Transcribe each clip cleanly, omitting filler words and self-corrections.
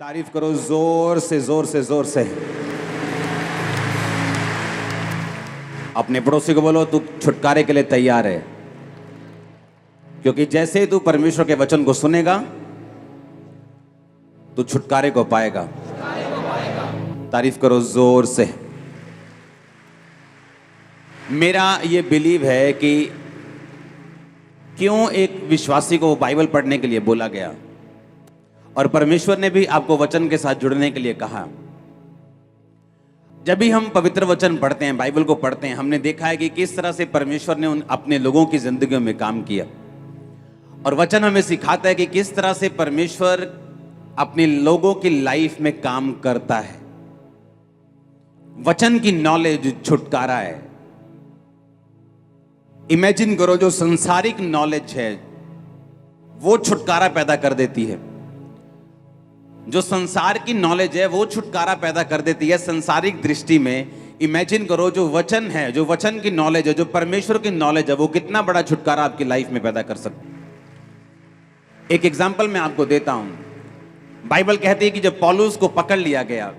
तारीफ करो जोर से जोर से जोर से। अपने पड़ोसी को बोलो तू छुटकारे के लिए तैयार है, क्योंकि जैसे ही तू परमेश्वर के वचन को सुनेगा तू छुटकारे को पाएगा। तारीफ करो जोर से। मेरा ये बिलीव है कि क्यों एक विश्वासी को बाइबल पढ़ने के लिए बोला गया और परमेश्वर ने भी आपको वचन के साथ जुड़ने के लिए कहा। जब भी हम पवित्र वचन पढ़ते हैं, बाइबल को पढ़ते हैं, हमने देखा है कि किस तरह से परमेश्वर ने अपने लोगों की जिंदगियों में काम किया, और वचन हमें सिखाता है कि किस तरह से परमेश्वर अपने लोगों की लाइफ में काम करता है। वचन की नॉलेज छुटकारा है। इमेजिन करो, जो संसारिक नॉलेज है वो छुटकारा पैदा कर देती है। जो संसार की नॉलेज है वो छुटकारा पैदा कर देती है संसारिक दृष्टि में। इमेजिन करो, जो वचन है, जो वचन की नॉलेज है, जो परमेश्वर की नॉलेज है, वो कितना बड़ा छुटकारा आपकी लाइफ में पैदा कर सकती है। एक एग्जांपल मैं आपको देता हूं। बाइबल कहती है कि जब पौलुस को पकड़ लिया गया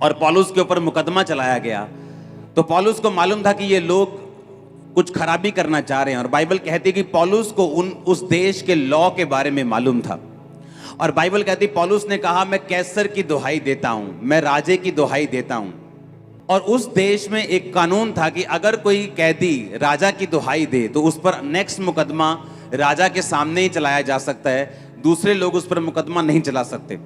और पौलुस के ऊपर मुकदमा चलाया गया, तो पौलुस को मालूम था कि ये लोग कुछ खराबी करना चाह रहे हैं, और बाइबल कहती है कि पौलुस को उस देश के लॉ के बारे में मालूम था। और बाइबल कहती, पौलुस ने कहा मैं कैसर की दुहाई देता हूं, मैं राजे की दुहाई देता हूं। और उस देश में एक कानून था कि अगर कोई कैदी राजा की दुहाई दे तो उस पर नेक्स्ट मुकदमा राजा के सामने ही चलाया जा सकता है, दूसरे लोग उस पर मुकदमा नहीं चला सकते।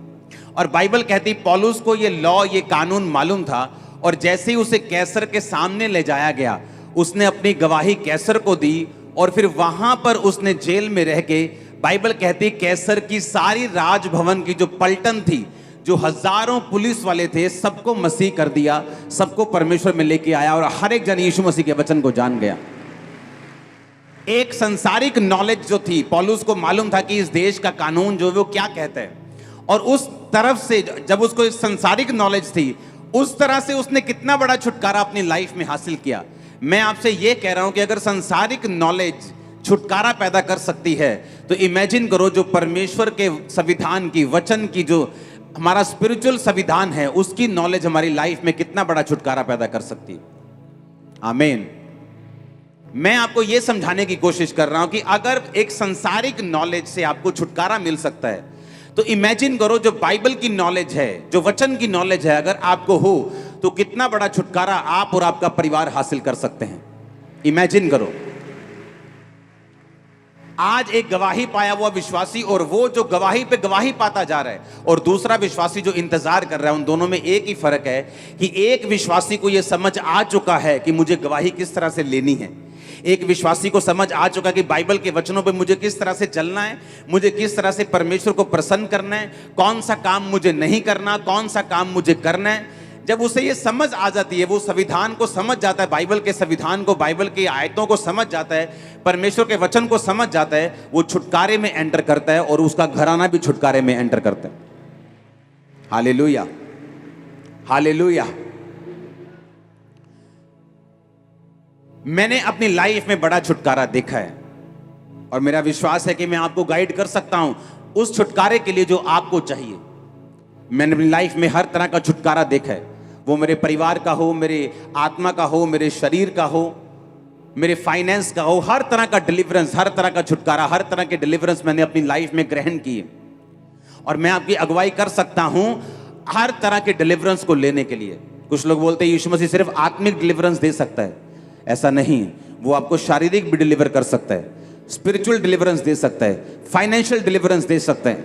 और बाइबल कहती पौलुस को ये लॉ, ये कानून मालूम था, और जैसे ही उसे कैसर के सामने ले जाया गया, उसने अपनी गवाही कैसर को दी, और फिर वहां पर उसने जेल में रह के, बाइबल कहती कैसर की सारी राजभवन की जो पलटन थी, जो हजारों पुलिस वाले थे, सबको मसीह कर दिया, सबको परमेश्वर में लेके आया, और हर एक जन यीशु मसीह के वचन को जान गया। एक संसारिक नॉलेज जो थी, पौलुस को मालूम था कि इस देश का कानून जो है वो क्या कहता है, और उस तरफ से जब उसको इस संसारिक नॉलेज थी, उस तरह से उसने कितना बड़ा छुटकारा अपनी लाइफ में हासिल किया। मैं आपसे यह कह रहा हूं कि अगर संसारिक नॉलेज छुटकारा पैदा कर सकती है, तो इमेजिन करो जो परमेश्वर के संविधान की, वचन की, जो हमारा स्पिरिचुअल संविधान है, उसकी नॉलेज हमारी लाइफ में कितना बड़ा छुटकारा पैदा कर सकती है। आमीन। मैं आपको यह समझाने की कोशिश कर रहा हूं कि अगर एक संसारिक नॉलेज से आपको छुटकारा मिल सकता है, तो इमेजिन करो जो बाइबल की नॉलेज है, जो वचन की नॉलेज है, अगर आपको हो तो कितना बड़ा छुटकारा आप और आपका परिवार हासिल कर सकते हैं। इमेजिन करो, आज एक गवाही पाया हुआ विश्वासी और वो जो गवाही पे गवाही पाता जा रहा है, और दूसरा विश्वासी जो इंतजार कर रहा है, उन दोनों में एक ही फर्क है कि एक विश्वासी को यह समझ आ चुका है कि मुझे गवाही किस तरह से लेनी है। एक विश्वासी को समझ आ चुका कि बाइबल के वचनों पे मुझे किस तरह से चलना है, मुझे किस तरह से परमेश्वर को प्रसन्न करना है, कौन सा काम मुझे नहीं करना, कौन सा काम मुझे करना है। जब उसे ये समझ आ जाती है, वो संविधान को समझ जाता है, बाइबल के संविधान को, बाइबल की आयतों को समझ जाता है, परमेश्वर के वचन को समझ जाता है, वो छुटकारे में एंटर करता है, और उसका घराना भी छुटकारे में एंटर करता है। Hallelujah, hallelujah. मैंने अपनी लाइफ में बड़ा छुटकारा देखा है, और मेरा विश्वास है कि मैं आपको गाइड कर सकता हूं उस छुटकारे के लिए जो आपको चाहिए। मैंने अपनी लाइफ में हर तरह का छुटकारा देखा है, वो मेरे परिवार का हो, मेरे आत्मा का हो, मेरे शरीर का हो, मेरे फाइनेंस का हो, हर तरह का डिलीवरेंस, हर तरह का छुटकारा, हर तरह के डिलीवरेंस मैंने अपनी लाइफ में ग्रहण किए, और मैं आपकी अगुवाई कर सकता हूं हर तरह के डिलीवरेंस को लेने के लिए। कुछ लोग बोलते हैं यीशु मसीह सिर्फ आत्मिक डिलीवरेंस दे सकता है, ऐसा नहीं, वो आपको शारीरिक भी डिलीवर कर सकता है, स्पिरिचुअल डिलीवरेंस दे सकता है, फाइनेंशियल डिलीवरेंस दे सकता है।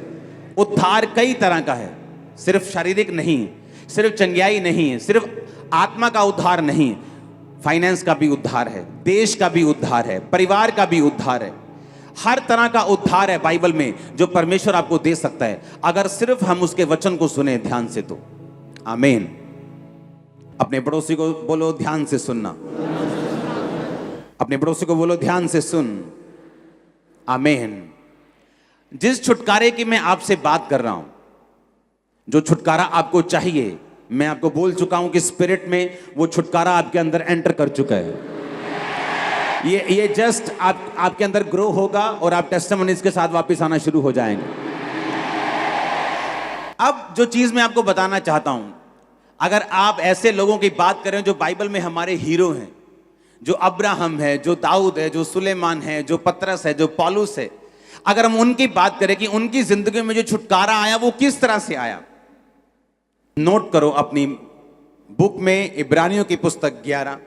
उद्धार कई तरह का है, सिर्फ शारीरिक नहीं, सिर्फ चंगियाई नहीं, सिर्फ आत्मा का उद्धार नहीं, फाइनेंस का भी उद्धार है, देश का भी उद्धार है, परिवार का भी उद्धार है। हर तरह का उद्धार है बाइबल में जो परमेश्वर आपको दे सकता है, अगर सिर्फ हम उसके वचन को सुने ध्यान से तो। आमीन। अपने पड़ोसी को बोलो ध्यान से सुनना, अपने पड़ोसी को बोलो ध्यान से सुन। आमीन। जिस छुटकारे की मैं आपसे बात कर रहा हूं, जो छुटकारा आपको चाहिए, मैं आपको बोल चुका हूं कि स्पिरिट में वो छुटकारा आपके अंदर एंटर कर चुका है। ये जस्ट आपके अंदर ग्रो होगा, और आप टेस्टिमनीज के साथ वापस आना शुरू हो जाएंगे। अब जो चीज मैं आपको बताना चाहता हूं, अगर आप ऐसे लोगों की बात करें जो बाइबल में हमारे हीरो हैं, जो अब्राहम है, जो दाऊद है, जो सुलेमान है, जो पतरस है, जो पौलुस है, अगर हम उनकी बात करें कि उनकी जिंदगी में जो छुटकारा आया वो किस तरह से आया, नोट करो अपनी बुक में इब्रानियों की पुस्तक 11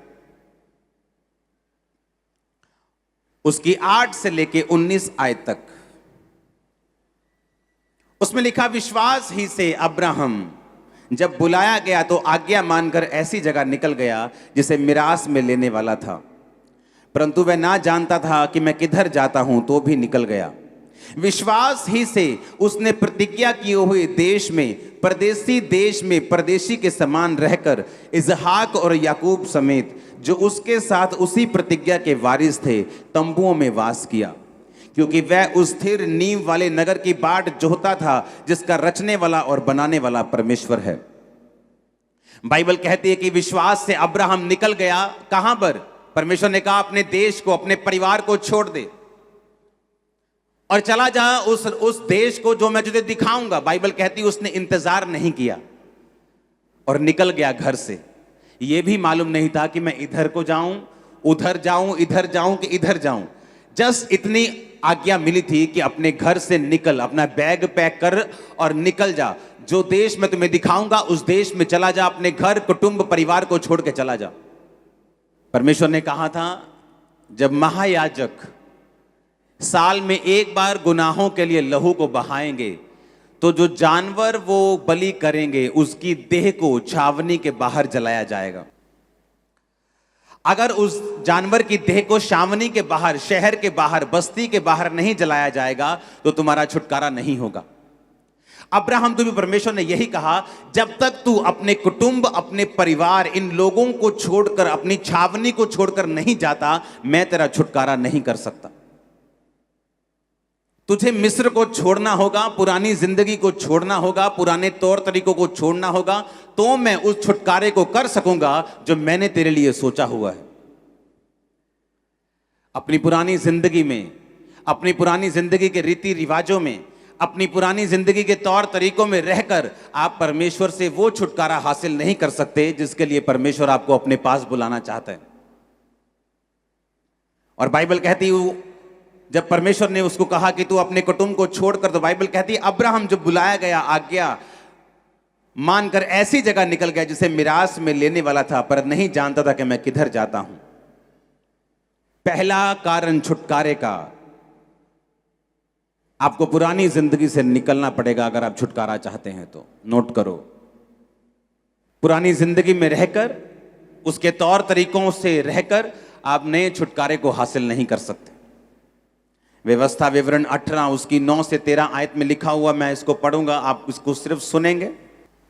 उसकी 8 से लेके 19 आयत तक। उसमें लिखा, विश्वास ही से अब्राहम जब बुलाया गया तो आज्ञा मानकर ऐसी जगह निकल गया जिसे मिरास में लेने वाला था, परंतु वह ना जानता था कि मैं किधर जाता हूं, तो भी निकल गया। विश्वास ही से उसने प्रतिज्ञा किए हुए देश में, परदेसी देश में परदेशी के समान रहकर इसहाक और याकूब समेत जो उसके साथ उसी प्रतिज्ञा के वारिस थे तंबुओं में वास किया, क्योंकि वह उस स्थिर नींव वाले नगर की बाट जोहता था जिसका रचने वाला और बनाने वाला परमेश्वर है। बाइबल कहती है कि विश्वास से अब्राहम निकल गया। कहां पर? परमेश्वर ने कहा अपने देश को, अपने परिवार को छोड़ दे और चला जा उस देश को जो मैं तुझे दिखाऊंगा। बाइबल कहती है उसने इंतजार नहीं किया और निकल गया घर से। यह भी मालूम नहीं था कि मैं इधर को जाऊं, उधर जाऊं, इधर जाऊं कि इधर जाऊं। जस्ट इतनी आज्ञा मिली थी कि अपने घर से निकल, अपना बैग पैक कर और निकल जा। जो देश मैं तुम्हें दिखाऊंगा उस देश में चला जा, अपने घर, कुटुंब, परिवार को छोड़ के चला जा। परमेश्वर ने कहा था जब महायाजक साल में एक बार गुनाहों के लिए लहू को बहाएंगे तो जो जानवर वो बलि करेंगे उसकी देह को छावनी के बाहर जलाया जाएगा। अगर उस जानवर की देह को छावनी के बाहर, शहर के बाहर, बस्ती के बाहर नहीं जलाया जाएगा तो तुम्हारा छुटकारा नहीं होगा। अब्राहम को भी परमेश्वर ने यही कहा, जब तक तू अपने कुटुंब, अपने परिवार, इन लोगों को छोड़कर, अपनी छावनी को छोड़कर नहीं जाता, मैं तेरा छुटकारा नहीं कर सकता। तुझे मिस्र को छोड़ना होगा, पुरानी जिंदगी को छोड़ना होगा, पुराने तौर तरीकों को छोड़ना होगा, तो मैं उस छुटकारे को कर सकूंगा जो मैंने तेरे लिए सोचा हुआ है। अपनी पुरानी जिंदगी में, अपनी पुरानी जिंदगी के रीति रिवाजों में, अपनी पुरानी जिंदगी के तौर तरीकों में रहकर आप परमेश्वर से वो छुटकारा हासिल नहीं कर सकते जिसके लिए परमेश्वर आपको अपने पास बुलाना चाहता है। और बाइबल कहती है जब परमेश्वर ने उसको कहा कि तू अपने कुटुंब को छोड़कर, तो बाइबल कहती है अब्राहम जब बुलाया गया, आज्ञा मानकर ऐसी जगह निकल गया जिसे मिरास में लेने वाला था, पर नहीं जानता था कि मैं किधर जाता हूं। पहला कारण छुटकारे का, आपको पुरानी जिंदगी से निकलना पड़ेगा अगर आप छुटकारा चाहते हैं तो। नोट करो, पुरानी जिंदगी में रहकर, उसके तौर तरीकों से रहकर आप नए छुटकारे को हासिल नहीं कर सकते। व्यवस्था विवरण 18 उसकी 9 से 13 आयत में लिखा हुआ, मैं इसको पढ़ूंगा, आप इसको सिर्फ सुनेंगे।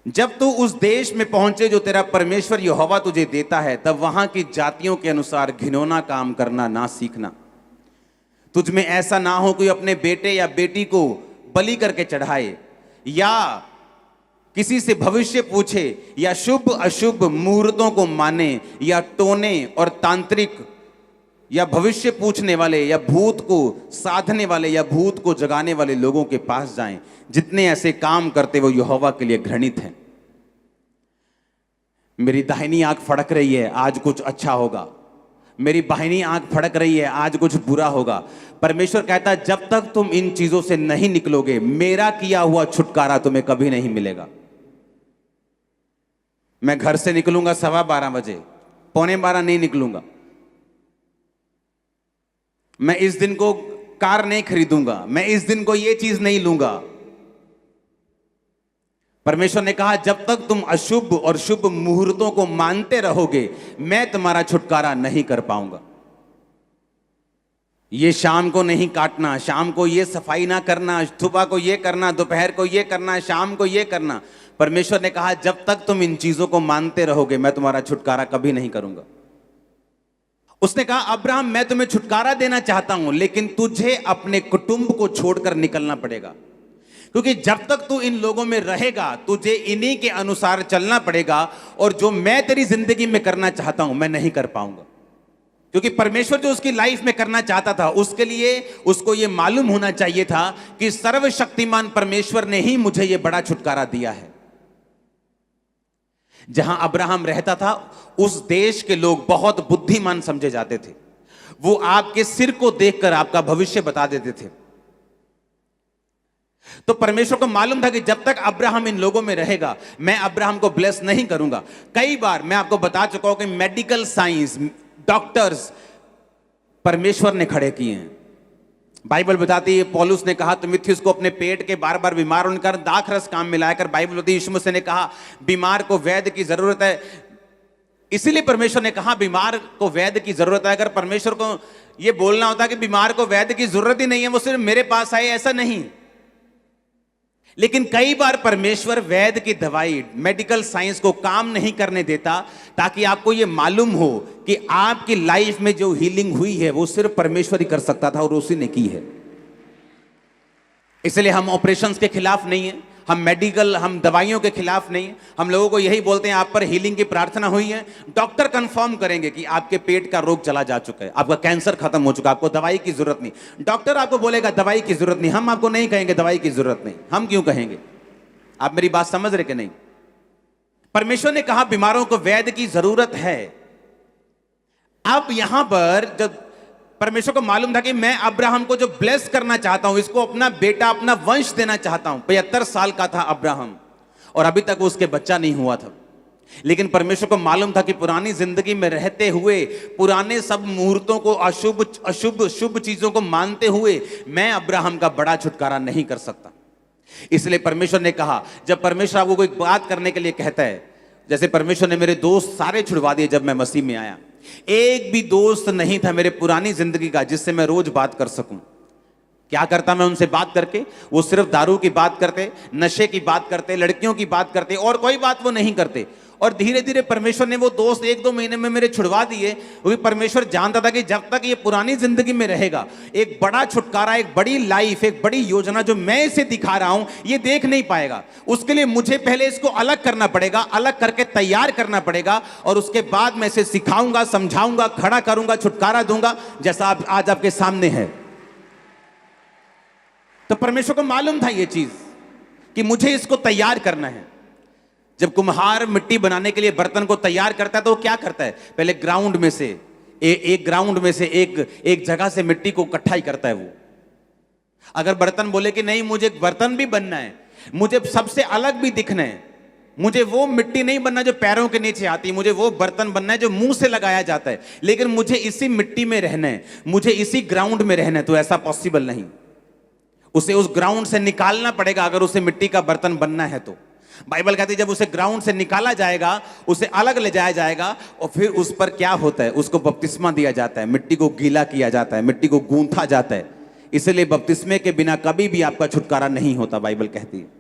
जब तू उस देश में पहुंचे जो तेरा परमेश्वर यहोवा तुझे देता है, तब वहां की जातियों के अनुसार घिनौना काम करना ना सीखना। तुझ में ऐसा ना हो कोई अपने बेटे या बेटी को बलि करके चढ़ाए, या किसी से भविष्य पूछे, या शुभ अशुभ मुहूर्तों को माने, या टोने और तांत्रिक, या भविष्य पूछने वाले, या भूत को साधने वाले, या भूत को जगाने वाले लोगों के पास जाएं। जितने ऐसे काम करते वो यहोवा के लिए घृणित हैं। मेरी दाहिनी आंख फड़क रही है, आज कुछ अच्छा होगा। मेरी बाहिनी आंख फड़क रही है, आज कुछ बुरा होगा। परमेश्वर कहता है जब तक तुम इन चीजों से नहीं निकलोगे, मेरा किया हुआ छुटकारा तुम्हें कभी नहीं मिलेगा। मैं घर से निकलूंगा 12:15 बजे, 11:45 नहीं निकलूंगा। मैं इस दिन को कार नहीं खरीदूंगा, मैं इस दिन को ये चीज नहीं लूंगा। परमेश्वर ने कहा जब तक तुम अशुभ और शुभ मुहूर्तों को मानते रहोगे, मैं तुम्हारा छुटकारा नहीं कर पाऊंगा। ये शाम को नहीं काटना, शाम को ये सफाई ना करना, सुबह को ये करना, दोपहर को ये करना, शाम को ये करना। परमेश्वर ने कहा जब तक तुम इन चीजों को मानते रहोगे, मैं तुम्हारा छुटकारा कभी नहीं करूंगा। उसने कहा अब्राहम मैं तुम्हें छुटकारा देना चाहता हूं, लेकिन तुझे अपने कुटुंब को छोड़कर निकलना पड़ेगा, क्योंकि जब तक तू इन लोगों में रहेगा तुझे इन्हीं के अनुसार चलना पड़ेगा, और जो मैं तेरी जिंदगी में करना चाहता हूं मैं नहीं कर पाऊंगा, क्योंकि परमेश्वर जो उसकी लाइफ में करना चाहता था, उसके लिए उसको यह मालूम होना चाहिए था कि सर्वशक्तिमान परमेश्वर ने ही मुझे यह बड़ा छुटकारा दिया है। जहां अब्राहम रहता था, उस देश के लोग बहुत बुद्धिमान समझे जाते थे। वो आपके सिर को देखकर आपका भविष्य बता देते थे। तो परमेश्वर को मालूम था कि जब तक अब्राहम इन लोगों में रहेगा, मैं अब्राहम को ब्लेस नहीं करूंगा। कई बार मैं आपको बता चुका हूं कि मेडिकल साइंस, डॉक्टर्स परमेश्वर ने खड़े किए हैं। बाइबल बताती है, पौलुस ने कहा तिमुथियुस को अपने पेट के बार बार बीमार होने का दाखरस काम मिलाकर, बाइबल बताती है यीशु मसीह ने कहा बीमार को वैद्य की जरूरत है। इसीलिए परमेश्वर ने कहा बीमार को वैद्य की जरूरत है। अगर परमेश्वर को यह बोलना होता कि बीमार को वैद्य की जरूरत ही नहीं है, वो सिर्फ मेरे पास आए, ऐसा नहीं। लेकिन कई बार परमेश्वर वैद्य की दवाई, मेडिकल साइंस को काम नहीं करने देता, ताकि आपको यह मालूम हो कि आपकी लाइफ में जो हीलिंग हुई है वो सिर्फ परमेश्वर ही कर सकता था और उसी ने की है। इसलिए हम ऑपरेशंस के खिलाफ नहीं है, हम दवाइयों के खिलाफ नहीं है। हम लोगों को यही बोलते हैं आप पर हीलिंग की प्रार्थना हुई है, डॉक्टर कंफर्म करेंगे कि आपके पेट का रोग चला जा चुका है, आपका कैंसर खत्म हो चुका है, आपको दवाई की जरूरत नहीं। डॉक्टर आपको बोलेगा दवाई की जरूरत नहीं, हम आपको नहीं कहेंगे दवाई की जरूरत नहीं। हम क्यों कहेंगे? आप मेरी बात समझ रहे कि नहीं? परमेश्वर ने कहा बीमारों को वैद्य की जरूरत है। अब यहां पर जब परमेश्वर को मालूम था कि मैं अब्राहम को जो ब्लेस करना चाहता हूं, इसको अपना बेटा, अपना वंश देना चाहता हूं। 75 साल का था अब्राहम और अभी तक उसके बच्चा नहीं हुआ था। लेकिन परमेश्वर को मालूम था कि पुरानी जिंदगी में रहते हुए, पुराने सब मुहूर्तों को, अशुभ शुभ चीजों को मानते हुए मैं अब्राहम का बड़ा छुटकारा नहीं कर सकता। इसलिए परमेश्वर ने कहा, जब परमेश्वर आपको कोई बात करने के लिए कहता है, जैसे परमेश्वर ने मेरे दोस्त सारे छुड़वा दिए जब मैं मसीह में आया, एक भी दोस्त नहीं था मेरे पुरानी जिंदगी का जिससे मैं रोज बात कर सकूं। क्या करता मैं उनसे बात करके? वो सिर्फ दारू की बात करते, नशे की बात करते, लड़कियों की बात करते, और कोई बात वो नहीं करते। और धीरे धीरे परमेश्वर ने वो दोस्त 1-2 महीने में मेरे छुड़वा दिए, क्योंकि परमेश्वर जानता था कि जब तक ये पुरानी जिंदगी में रहेगा, एक बड़ा छुटकारा, एक बड़ी लाइफ, एक बड़ी योजना जो मैं इसे दिखा रहा हूं, ये देख नहीं पाएगा। उसके लिए मुझे पहले इसको अलग करना पड़ेगा, अलग करके तैयार करना पड़ेगा, और उसके बाद मैं इसे सिखाऊंगा, समझाऊंगा, खड़ा करूंगा, छुटकारा दूंगा, जैसा आज आपके सामने है। तो परमेश्वर को मालूम था ये चीज कि मुझे इसको तैयार करना है। जब कुम्हार मिट्टी बनाने के लिए बर्तन को तैयार करता है तो वो क्या करता है? पहले ग्राउंड में से एक जगह से मिट्टी को इकट्ठा ही करता है वो। अगर बर्तन बोले कि नहीं मुझे बर्तन भी बनना है, मुझे सबसे अलग भी दिखना है, मुझे वो मिट्टी नहीं बनना जो पैरों के नीचे आती, मुझे वो बर्तन बनना है जो मुंह से लगाया जाता है, लेकिन मुझे इसी मिट्टी में रहना है, मुझे इसी ग्राउंड में रहना है, तो ऐसा पॉसिबल नहीं। उसे उस ग्राउंड से निकालना पड़ेगा अगर उसे मिट्टी का बर्तन बनना है तो। बाइबल कहती है जब उसे ग्राउंड से निकाला जाएगा, उसे अलग ले जाया जाएगा, और फिर उस पर क्या होता है? उसको बपतिस्मा दिया जाता है, मिट्टी को गीला किया जाता है, मिट्टी को गूंथा जाता है। इसलिए बपतिस्मे के बिना कभी भी आपका छुटकारा नहीं होता, बाइबल कहती है।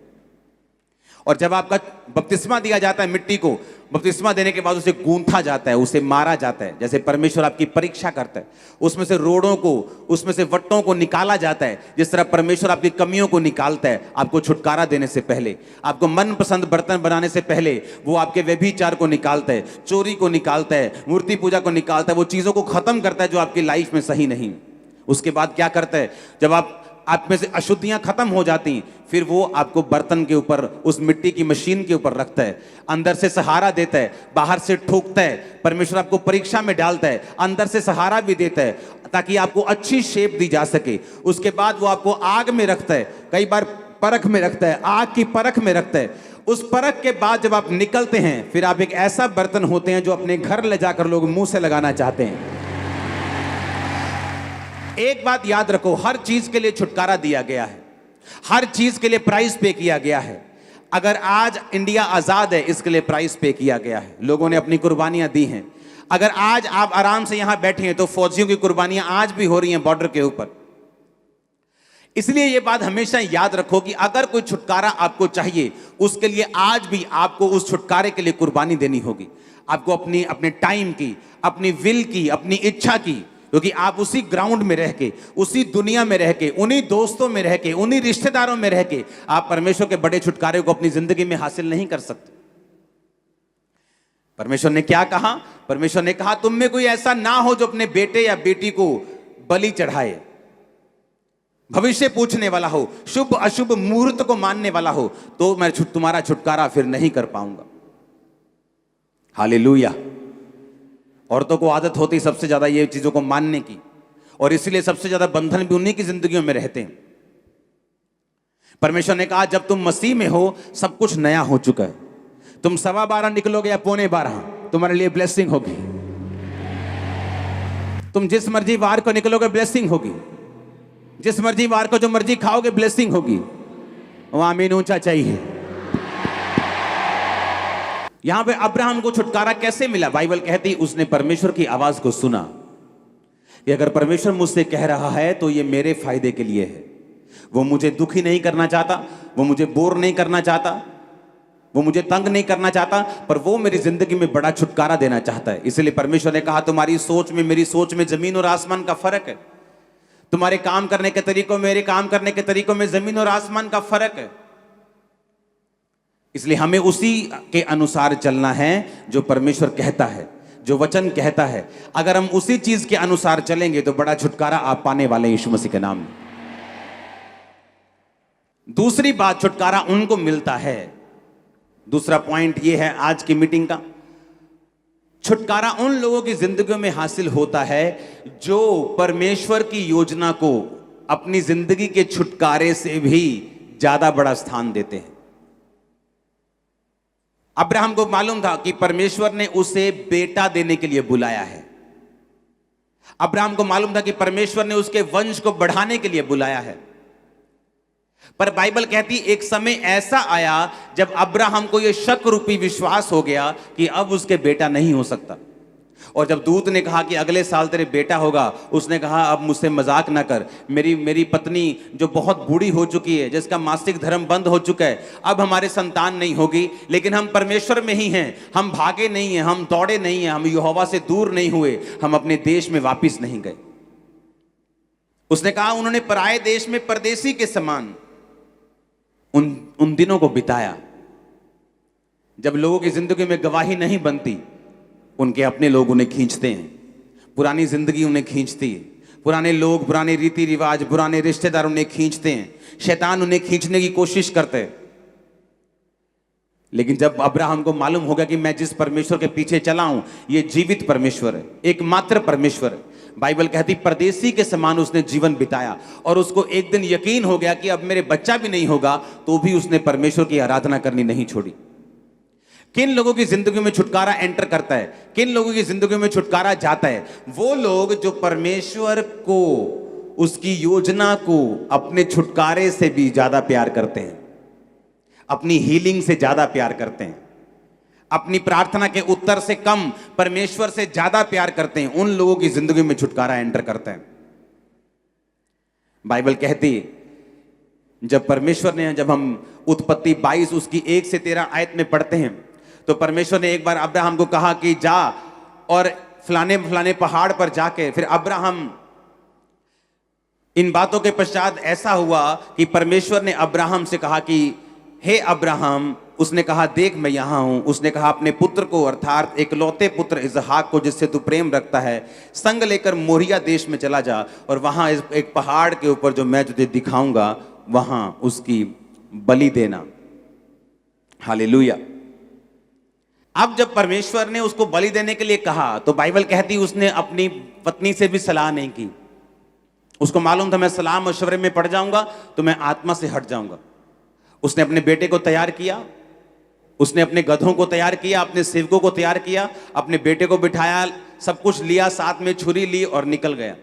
और जब आपका बपतिस्मा दिया जाता है, मिट्टी को बपतिस्मा देने के बाद उसे गूंथा जाता है, उसे मारा जाता है, जैसे परमेश्वर आपकी परीक्षा करता है, उसमें से रोड़ों को, उसमें से वट्टों को निकाला जाता है, जिस तरह परमेश्वर आपकी कमियों को निकालता है। आपको छुटकारा देने से पहले, आपको मनपसंद बर्तन बनाने से पहले, वो आपके व्यभिचार को निकालता है, चोरी को निकालता है, मूर्ति पूजा को निकालता है, वो चीजों को खत्म करता है जो आपकी लाइफ में सही नहीं। उसके बाद क्या करता है? जब आप में से अशुद्धियां खत्म हो जाती, फिर वो आपको बर्तन के ऊपर, उस मिट्टी की मशीन के ऊपर रखता है, अंदर से सहारा देता है, बाहर से ठोकता है। परमेश्वर आपको परीक्षा में डालता है, अंदर से सहारा भी देता है ताकि आपको अच्छी शेप दी जा सके। उसके बाद वो आपको आग में रखता है, कई बार परख में रखता है, आग की परख में रखता है। उस परख के बाद जब आप निकलते हैं, फिर आप एक ऐसा बर्तन होते हैं जो अपने घर ले जाकर लोग मुंह से लगाना चाहते हैं। एक बात याद रखो, हर चीज के लिए छुटकारा दिया गया है, हर चीज के लिए प्राइस पे किया गया है। अगर आज इंडिया आजाद है, इसके लिए प्राइस पे किया गया है, लोगों ने अपनी कुर्बानियां दी हैं। अगर आज आप आराम से यहां बैठे हैं तो फौजियों की कुर्बानियां आज भी हो रही हैं बॉर्डर के ऊपर। इसलिए यह बात हमेशा याद रखो कि अगर कोई छुटकारा आपको चाहिए, उसके लिए आज भी आपको उस छुटकारे के लिए कुर्बानी देनी होगी। आपको अपने टाइम की, अपनी विल की, अपनी इच्छा की, क्योंकि आप उसी ग्राउंड में रह के, उसी दुनिया में रह के, उन्हीं दोस्तों में रह के, उन्हीं रिश्तेदारों में रह के आप परमेश्वर के बड़े छुटकारे को अपनी जिंदगी में हासिल नहीं कर सकते। परमेश्वर ने क्या कहा? परमेश्वर ने कहा तुम में कोई ऐसा ना हो जो अपने बेटे या बेटी को बलि चढ़ाए, भविष्य पूछने वाला हो, शुभ अशुभ मुहूर्त को मानने वाला हो, तो मैं तुम्हारा छुटकारा फिर नहीं कर पाऊंगा। हालेलुया। औरतों को आदत होती सबसे ज्यादा ये चीजों को मानने की, और इसलिए सबसे ज्यादा बंधन भी उन्हीं की जिंदगियों में रहते हैं। परमेश्वर ने कहा जब तुम मसीह में हो सब कुछ नया हो चुका है। तुम 12:15 निकलोगे या 11:45, तुम्हारे लिए ब्लेसिंग होगी। तुम जिस मर्जी वार को निकलोगे ब्लेसिंग होगी। जिस मर्जी वार को जो मर्जी खाओगे ब्लेसिंग होगी। आमीन ऊंचा चाहिए। यहां पे अब्राहम को छुटकारा कैसे मिला? बाइबल कहती उसने परमेश्वर की आवाज को सुना कि अगर परमेश्वर मुझसे कह रहा है तो ये मेरे फायदे के लिए है। वो मुझे दुखी नहीं करना चाहता, वो मुझे बोर नहीं करना चाहता, वो मुझे तंग नहीं करना चाहता, पर वो मेरी जिंदगी में बड़ा छुटकारा देना चाहता है। इसलिए परमेश्वर ने कहा तुम्हारी सोच में मेरी सोच में जमीन और आसमान का फर्क है। तुम्हारे काम करने के तरीकों में मेरे काम करने के तरीकों में जमीन और आसमान का फर्क है। इसलिए हमें उसी के अनुसार चलना है जो परमेश्वर कहता है, जो वचन कहता है। अगर हम उसी चीज के अनुसार चलेंगे तो बड़ा छुटकारा आप पाने वाले यीशु मसीह के नाम में। दूसरी बात, छुटकारा उनको मिलता है। दूसरा पॉइंट यह है आज की मीटिंग का, छुटकारा उन लोगों की जिंदगियों में हासिल होता है जो परमेश्वर की योजना को अपनी जिंदगी के छुटकारे से भी ज्यादा बड़ा स्थान देते हैं। अब्राहम को मालूम था कि परमेश्वर ने उसे बेटा देने के लिए बुलाया है। अब्राहम को मालूम था कि परमेश्वर ने उसके वंश को बढ़ाने के लिए बुलाया है। पर बाइबल कहती एक समय ऐसा आया जब अब्राहम को यह शक रूपी विश्वास हो गया कि अब उसके बेटा नहीं हो सकता। और जब दूत ने कहा कि अगले साल तेरे बेटा होगा, उसने कहा अब मुझसे मजाक ना कर। मेरी पत्नी जो बहुत बूढ़ी हो चुकी है, जिसका मासिक धर्म बंद हो चुका है, अब हमारे संतान नहीं होगी। लेकिन हम परमेश्वर में ही हैं, हम भागे नहीं हैं, हम दौड़े नहीं हैं, हम यहोवा से दूर नहीं हुए, हम अपने देश में वापिस नहीं गए। उसने कहा उन्होंने पराये देश में परदेसी के समान उन दिनों को बिताया जब लोगों की जिंदगी में गवाही नहीं बनती। उनके अपने लोग उन्हें खींचते हैं, पुरानी जिंदगी उन्हें खींचती है, पुराने लोग, पुराने रीति रिवाज, पुराने रिश्तेदार उन्हें खींचते हैं, शैतान उन्हें खींचने की कोशिश करते हैं। लेकिन जब अब्राहम को मालूम हो गया कि मैं जिस परमेश्वर के पीछे चला हूं ये जीवित परमेश्वर है, एकमात्र परमेश्वर है, बाइबल कहती परदेसी के समान उसने जीवन बिताया। और उसको एक दिन यकीन हो गया कि अब मेरे बच्चा भी नहीं होगा, तो भी उसने परमेश्वर की आराधना करनी नहीं छोड़ी। किन लोगों की जिंदगी में छुटकारा एंटर करता है, किन लोगों की जिंदगी में छुटकारा जाता है? वो लोग जो परमेश्वर को, उसकी योजना को अपने छुटकारे से भी ज्यादा प्यार करते हैं, अपनी हीलिंग से ज्यादा प्यार करते हैं, अपनी प्रार्थना के उत्तर से कम परमेश्वर से ज्यादा प्यार करते हैं। उन लोगों की जिंदगी में छुटकारा एंटर करता है। बाइबल कहती जब परमेश्वर ने, जब हम उत्पत्ति 22 उसकी 1 से 13 आयत में पढ़ते हैं, तो परमेश्वर ने एक बार अब्राहम को कहा कि जा और फलाने फलाने पहाड़ पर जाके, फिर अब्राहम, इन बातों के पश्चात ऐसा हुआ कि परमेश्वर ने अब्राहम से कहा कि हे अब्राहम, उसने कहा देख मैं यहां हूं। उसने कहा अपने पुत्र को, अर्थात एकलौते पुत्र इसहाक को जिससे तू प्रेम रखता है, संग लेकर मोरिया देश में चला जा और वहां एक पहाड़ के ऊपर जो मैं तुझे दिखाऊंगा वहां उसकी बलि देना। हालेलुया। अब जब परमेश्वर ने उसको बलि देने के लिए कहा तो बाइबल कहती उसने अपनी पत्नी से भी सलाह नहीं की। उसको मालूम था मैं सलाह मशवरे में पड़ जाऊंगा तो मैं आत्मा से हट जाऊंगा। उसने अपने बेटे को तैयार किया, उसने अपने गधों को तैयार किया, अपने सेवकों को तैयार किया, अपने बेटे को बिठाया, सब कुछ लिया, साथ में छुरी ली और निकल गया।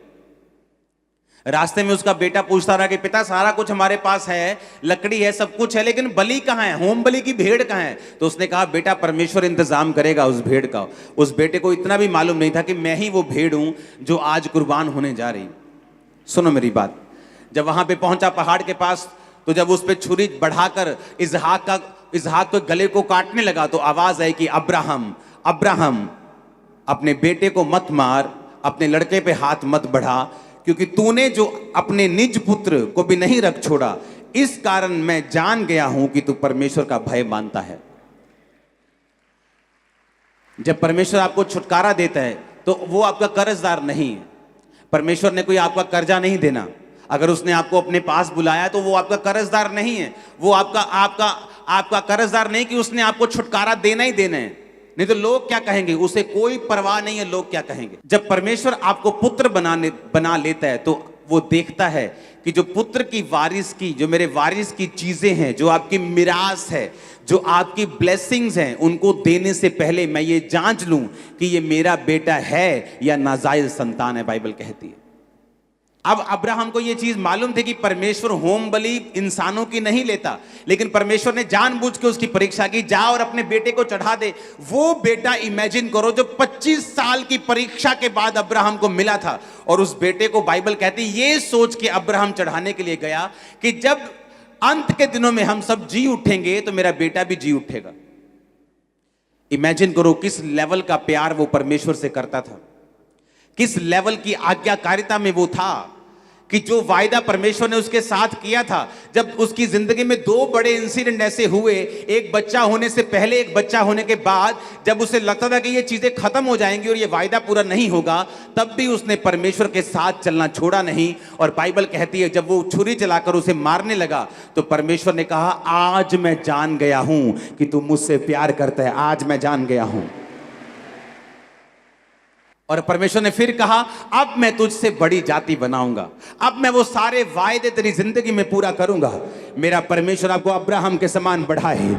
रास्ते में उसका बेटा पूछता रहा कि पिता सारा कुछ हमारे पास है, लकड़ी है, सब कुछ है, लेकिन बलि कहां है, होम बलि की भेड़ कहां है? तो उसने कहा बेटा परमेश्वर इंतजाम करेगा उस भेड़ का। उस बेटे को इतना भी मालूम नहीं था कि मैं ही वो भेड़ हूं जो आज कुर्बान होने जा रही। सुनो मेरी बात, जब वहां पे पहुंचा पहाड़ के पास, तो जब उस पे छुरी बढ़ाकर इसहाक के गले को काटने लगा तो आवाज आई कि अब्राहम, अब्राहम, अपने बेटे को मत मार, अपने लड़के पे हाथ मत बढ़ा, क्योंकि तूने जो अपने निज पुत्र को भी नहीं रख छोड़ा, इस कारण मैं जान गया हूं कि तू परमेश्वर का भय मानता है। जब परमेश्वर आपको छुटकारा देता है तो वो आपका कर्जदार नहीं है। परमेश्वर ने कोई आपका कर्जा नहीं देना। अगर उसने आपको अपने पास बुलाया तो वो आपका कर्जदार नहीं है। वो आपका कर्जदार नहीं कि उसने आपको छुटकारा देना ही देना है। नहीं तो लोग क्या कहेंगे, उसे कोई परवाह नहीं है लोग क्या कहेंगे। जब परमेश्वर आपको पुत्र बना लेता है तो वो देखता है कि जो पुत्र की वारिस की, जो मेरे वारिस की चीजें हैं, जो आपकी मिरास है, जो आपकी ब्लेसिंग्स हैं, उनको देने से पहले मैं ये जांच लूं कि ये मेरा बेटा है या नाजायज संतान है, बाइबल कहती है। अब अब्राहम को ये चीज मालूम थी कि परमेश्वर होम बलि इंसानों की नहीं लेता, लेकिन परमेश्वर ने जानबूझ के उसकी परीक्षा की, जा और अपने बेटे को चढ़ा दे। वो बेटा इमेजिन करो जो 25 साल की परीक्षा के बाद अब्राहम को मिला था, और उस बेटे को बाइबल कहती ये सोच के अब्राहम चढ़ाने के लिए गया कि जब अंत के दिनों में हम सब जी उठेंगे तो मेरा बेटा भी जी उठेगा। इमेजिन करो किस लेवल का प्यार वो परमेश्वर से करता था, किस लेवल की आज्ञाकारिता में वो था कि जो वायदा परमेश्वर ने उसके साथ किया था। जब उसकी जिंदगी में दो बड़े इंसिडेंट ऐसे हुए, एक बच्चा होने से पहले, एक बच्चा होने के बाद, जब उसे लगता था कि ये चीजें खत्म हो जाएंगी और ये वायदा पूरा नहीं होगा, तब भी उसने परमेश्वर के साथ चलना छोड़ा नहीं। और बाइबल कहती है जब वो छुरी चलाकर उसे मारने लगा तो परमेश्वर ने कहा आज मैं जान गया हूं कि तू मुझसे प्यार करता है, आज मैं जान गया हूं। और परमेश्वर ने फिर कहा अब मैं तुझसे बड़ी जाति बनाऊंगा, अब मैं वो सारे वायदे तेरी जिंदगी में पूरा करूंगा। मेरा परमेश्वर आपको अब्राहम के समान बढ़ाए,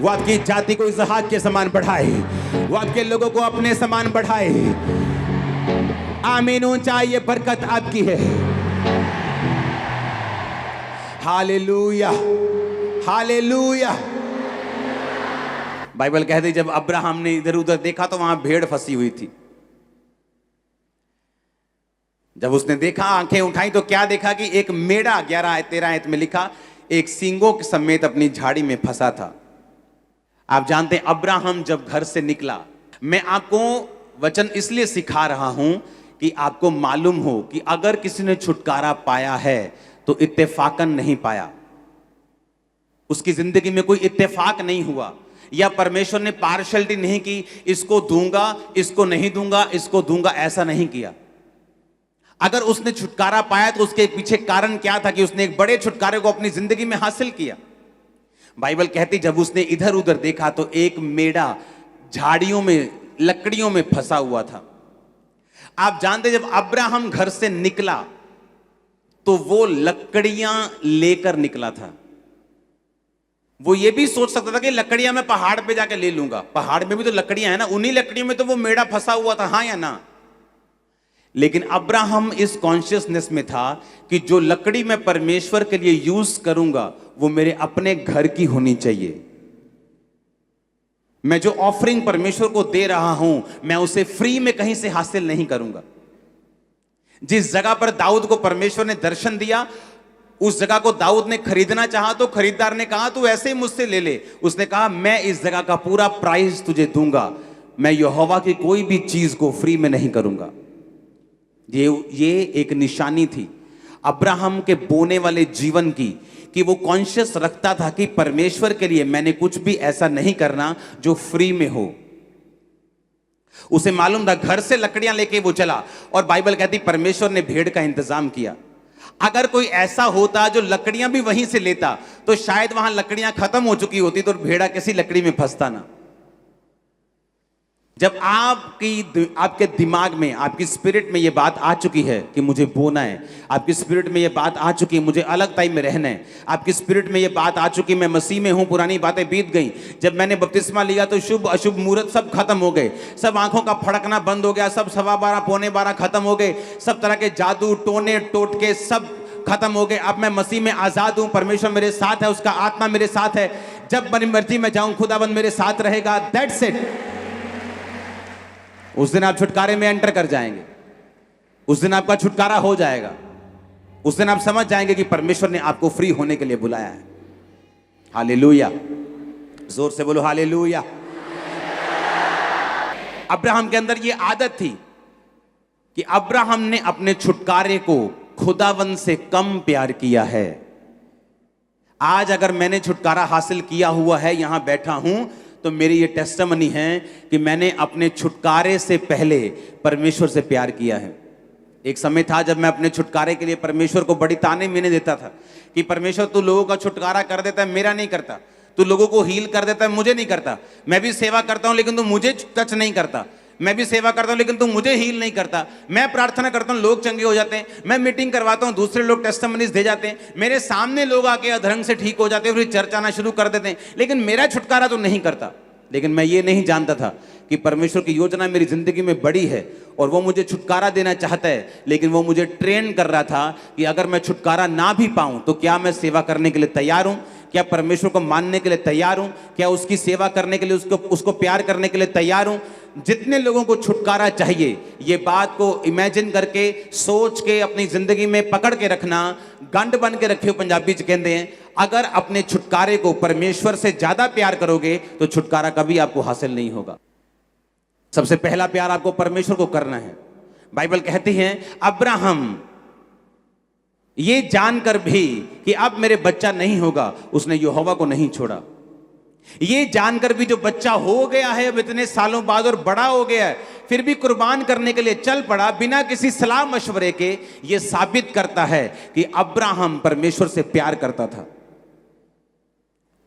वो आपकी जाति को इसहाक के समान बढ़ाए, वो आपके लोगों को अपने समान बढ़ाए। आमीन। ऊंचाई ये बरकत आपकी है। Hallelujah, hallelujah. बाइबल कहती है जब अब्राहम ने इधर उधर देखा तो वहां भेड़ फंसी हुई थी। जब उसने देखा, आंखें उठाई तो क्या देखा कि एक मेढ़ा, 11-13 आयत में लिखा, एक सींगों के समेत अपनी झाड़ी में फंसा था। आप जानते हैं अब्राहम जब घर से निकला, मैं आपको वचन इसलिए सिखा रहा हूं कि आपको मालूम हो कि अगर किसी ने छुटकारा पाया है तो इत्तेफाकन नहीं पाया। उसकी जिंदगी में कोई इत्तेफाक नहीं हुआ, या परमेश्वर ने पार्शलिटी नहीं की, इसको दूंगा, इसको नहीं दूंगा, इसको दूंगा, ऐसा नहीं किया। अगर उसने छुटकारा पाया तो उसके पीछे कारण क्या था कि उसने एक बड़े छुटकारे को अपनी जिंदगी में हासिल किया। बाइबल कहती जब उसने इधर उधर देखा तो एक मेढ़ा झाड़ियों में, लकड़ियों में फंसा हुआ था। आप जानते जब अब्राहम घर से निकला तो वो लकड़ियां लेकर निकला था। वो ये भी सोच सकता था कि लकड़ियां मैं पहाड़ पे जाके ले लूंगा, पहाड़ में भी तो लकड़ियां है ना, उन्हीं लकड़ियों में तो वो मेढ़ा फंसा हुआ था, हाँ या ना। लेकिन अब्राहम इस कॉन्शियसनेस में था कि जो लकड़ी मैं परमेश्वर के लिए यूज करूंगा वो मेरे अपने घर की होनी चाहिए। मैं जो ऑफरिंग परमेश्वर को दे रहा हूं मैं उसे फ्री में कहीं से हासिल नहीं करूंगा। जिस जगह पर दाऊद को परमेश्वर ने दर्शन दिया उस जगह को दाऊद ने खरीदना चाहा तो खरीदार ने कहा तू ऐसे ही मुझसे ले ले। उसने कहा मैं इस जगह का पूरा प्राइस तुझे दूंगा, मैं यहोवा की कोई भी चीज को फ्री में नहीं करूंगा। ये एक निशानी थी अब्राहम के बोने वाले जीवन की, कि वो कॉन्शियस रखता था कि परमेश्वर के लिए मैंने कुछ भी ऐसा नहीं करना जो फ्री में हो। उसे मालूम था, घर से लकड़ियां लेके वो चला और बाइबल कहती परमेश्वर ने भेड़ का इंतजाम किया। अगर कोई ऐसा होता जो लकड़ियां भी वहीं से लेता तो शायद वहां लकड़ियां खत्म हो चुकी होती तो भेड़ा किसी लकड़ी में फंसता ना। जब आपके दिमाग में, आपकी स्पिरिट में यह बात आ चुकी है कि मुझे बोना है, आपकी स्पिरिट में यह बात आ चुकी है मुझे अलग टाइम में रहना है, आपकी स्पिरिट में यह बात आ चुकी मैं मसीह में हूं, पुरानी बातें बीत गई। जब मैंने बपतिस्मा लिया तो शुभ अशुभ मुहूर्त सब खत्म हो गए, सब आंखों का फड़कना बंद हो गया, सब 12:15 पौने 12 खत्म हो गए, सब तरह के जादू टोने टोटके सब खत्म हो गए। अब मैं मसीह में आजाद हूं, परमेश्वर मेरे साथ है, उसका आत्मा मेरे साथ है, जब मेरी मर्जी में जाऊं खुदाबंद मेरे साथ रहेगा। That's it. उस दिन आप छुटकारे में एंटर कर जाएंगे, उस दिन आपका छुटकारा हो जाएगा, उस दिन आप समझ जाएंगे कि परमेश्वर ने आपको फ्री होने के लिए बुलाया है। हालेलुया, जोर से बोलो हालेलुया। अब्राहम के अंदर यह आदत थी कि अब्राहम ने अपने छुटकारे को खुदावन से कम प्यार किया है। आज अगर मैंने छुटकारा हासिल किया हुआ है, यहां बैठा हूं, तो मेरी ये टेस्टिमनी है कि मैंने अपने छुटकारे से पहले परमेश्वर से प्यार किया है। एक समय था जब मैं अपने छुटकारे के लिए परमेश्वर को बड़ी ताने मीने देता था कि परमेश्वर तू लोगों का छुटकारा कर देता है, मेरा नहीं करता। तू लोगों को हील कर देता है, मुझे नहीं करता। मैं भी सेवा करता हूं लेकिन तू मुझे टच नहीं करता। मैं भी सेवा करता हूं लेकिन तू मुझे हील नहीं करता। मैं प्रार्थना करता हूं, लोग चंगे हो जाते हैं। मैं मीटिंग करवाता हूं, दूसरे लोग टेस्टिमनीज दे जाते हैं। मेरे सामने लोग आके अधर्म से ठीक हो जाते हैं, फिर चर्च आना शुरू कर देते हैं, लेकिन मेरा छुटकारा तो नहीं करता। लेकिन मैं ये नहीं जानता था कि परमेश्वर की योजना मेरी जिंदगी में बड़ी है और वो मुझे छुटकारा देना चाहता है, लेकिन वो मुझे ट्रेन कर रहा था कि अगर मैं छुटकारा ना भी पाऊं तो क्या मैं सेवा करने के लिए तैयार हूं, क्या परमेश्वर को मानने के लिए तैयार हूं, क्या उसकी सेवा करने के लिए उसको प्यार करने के लिए तैयार हूं। जितने लोगों को छुटकारा चाहिए, ये बात को इमेजिन करके सोच के अपनी जिंदगी में पकड़ के रखना, गंढ बन के रखियो पंजाबी च कहते हैं। अगर अपने छुटकारे को परमेश्वर से ज्यादा प्यार करोगे तो छुटकारा कभी आपको हासिल नहीं होगा। सबसे पहला प्यार आपको परमेश्वर को करना है। बाइबल कहती है अब्राहम ये जानकर भी कि अब मेरे बच्चा नहीं होगा, उसने यहोवा को नहीं छोड़ा। ये जानकर भी जो बच्चा हो गया है अब इतने सालों बाद और बड़ा हो गया है, फिर भी कुर्बान करने के लिए चल पड़ा बिना किसी सलाह मशवरे के। यह साबित करता है कि अब्राहम परमेश्वर से प्यार करता था।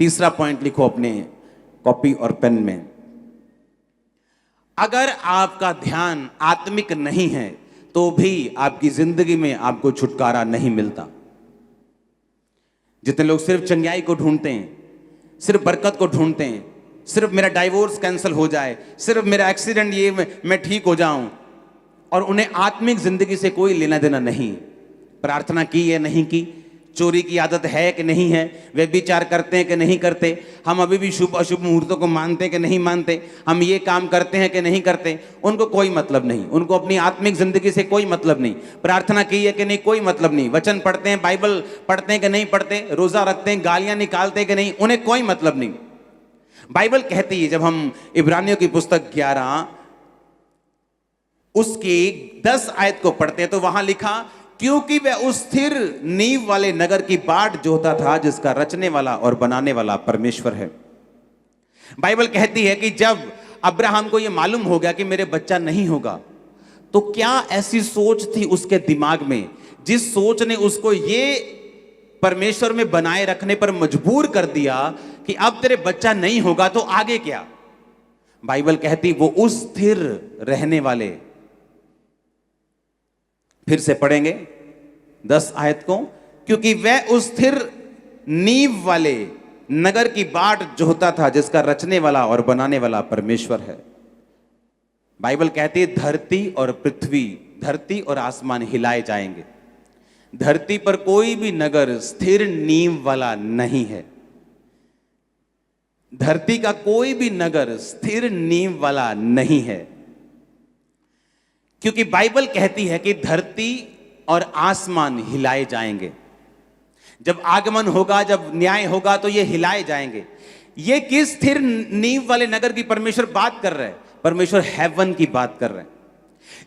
तीसरा पॉइंट लिखो अपने कॉपी और पेन में। अगर आपका ध्यान आत्मिक नहीं है तो भी आपकी जिंदगी में आपको छुटकारा नहीं मिलता। जितने लोग सिर्फ चंगाई को ढूंढते हैं, सिर्फ बरकत को ढूंढते हैं, सिर्फ मेरा डाइवोर्स कैंसिल हो जाए, सिर्फ मेरा एक्सीडेंट ये मैं ठीक हो जाऊं, और उन्हें आत्मिक जिंदगी से कोई लेना देना नहीं। प्रार्थना की या नहीं की, चोरी की आदत है कि नहीं है, व्यभिचार करते हैं कि नहीं करते, हम अभी भी शुभ अशुभ मुहूर्तों को मानते हैं कि नहीं मानते, हम ये काम करते हैं कि नहीं करते, उनको कोई मतलब नहीं। उनको अपनी आत्मिक जिंदगी से कोई मतलब नहीं। प्रार्थना की है कि नहीं, कोई मतलब नहीं। वचन पढ़ते हैं, बाइबल पढ़ते हैं कि नहीं पढ़ते, रोजा रखते हैं, गालियां निकालते हैं कि नहीं, उन्हें कोई मतलब नहीं। बाइबल कहती है, जब हम इब्रानियों की पुस्तक 11 उसकी 10 आयत को पढ़ते हैं तो वहां लिखा, क्योंकि वह उस स्थिर नींव वाले नगर की बाट जोता था जिसका रचने वाला और बनाने वाला परमेश्वर है। बाइबल कहती है कि जब अब्राहम को यह मालूम हो गया कि मेरे बच्चा नहीं होगा, तो क्या ऐसी सोच थी उसके दिमाग में जिस सोच ने उसको ये परमेश्वर में बनाए रखने पर मजबूर कर दिया कि अब तेरे बच्चा नहीं होगा तो आगे क्या। बाइबल कहती वो उस स्थिर रहने वाले, फिर से पढ़ेंगे 10 आयत को, क्योंकि वह उस स्थिर नींव वाले नगर की बाट जोहता था जिसका रचने वाला और बनाने वाला परमेश्वर है। बाइबल कहती है धरती और पृथ्वी, धरती और आसमान हिलाए जाएंगे। धरती पर कोई भी नगर स्थिर नींव वाला नहीं है। धरती का कोई भी नगर स्थिर नींव वाला नहीं है, क्योंकि बाइबल कहती है कि धरती और आसमान हिलाए जाएंगे। जब आगमन होगा, जब न्याय होगा तो ये हिलाए जाएंगे। ये किस स्थिर नींव वाले नगर की परमेश्वर बात कर रहे हैं? परमेश्वर हेवन की बात कर रहे हैं।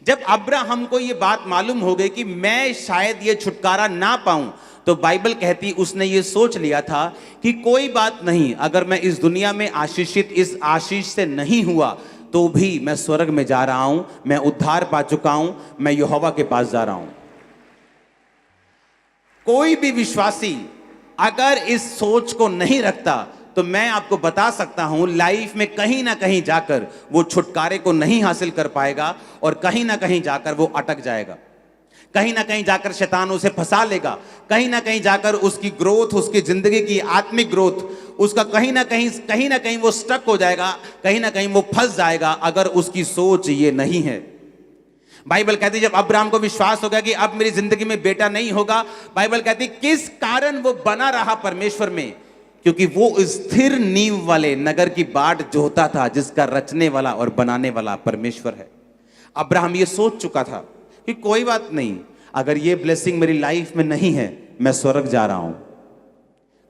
जब अब्राहम को ये बात मालूम हो गई कि मैं शायद ये छुटकारा ना पाऊं, तो बाइबल कहती उसने ये सोच लिया था कि कोई बात नहीं, अगर मैं इस दुनिया में आशीषित इस आशीष से नहीं हुआ तो भी मैं स्वर्ग में जा रहा हूं, मैं उद्धार पा चुका हूं, मैं यहोवा के पास जा रहा हूं। कोई भी विश्वासी अगर इस सोच को नहीं रखता तो मैं आपको बता सकता हूं लाइफ में कहीं ना कहीं जाकर वो छुटकारे को नहीं हासिल कर पाएगा और कहीं ना कहीं जाकर वो अटक जाएगा। कहीं ना कहीं जाकर शैतान उसे फंसा लेगा, कहीं ना कहीं जाकर उसकी ग्रोथ, उसकी जिंदगी की आत्मिक ग्रोथ, उसका कहीं ना कहीं वो स्टक हो जाएगा, कहीं ना कहीं वो फंस जाएगा अगर उसकी सोच ये नहीं है। बाइबल कहती जब अब्राहम को विश्वास हो गया कि अब मेरी जिंदगी में बेटा नहीं होगा, बाइबल कहती किस कारण वो बना रहा परमेश्वर में, क्योंकि वो स्थिर नींव वाले नगर की बाट जोहता था जिसका रचने वाला और बनाने वाला परमेश्वर है। अब्राहम ये सोच चुका था कि कोई बात नहीं, अगर ये ब्लेसिंग मेरी लाइफ में नहीं है मैं स्वर्ग जा रहा हूं।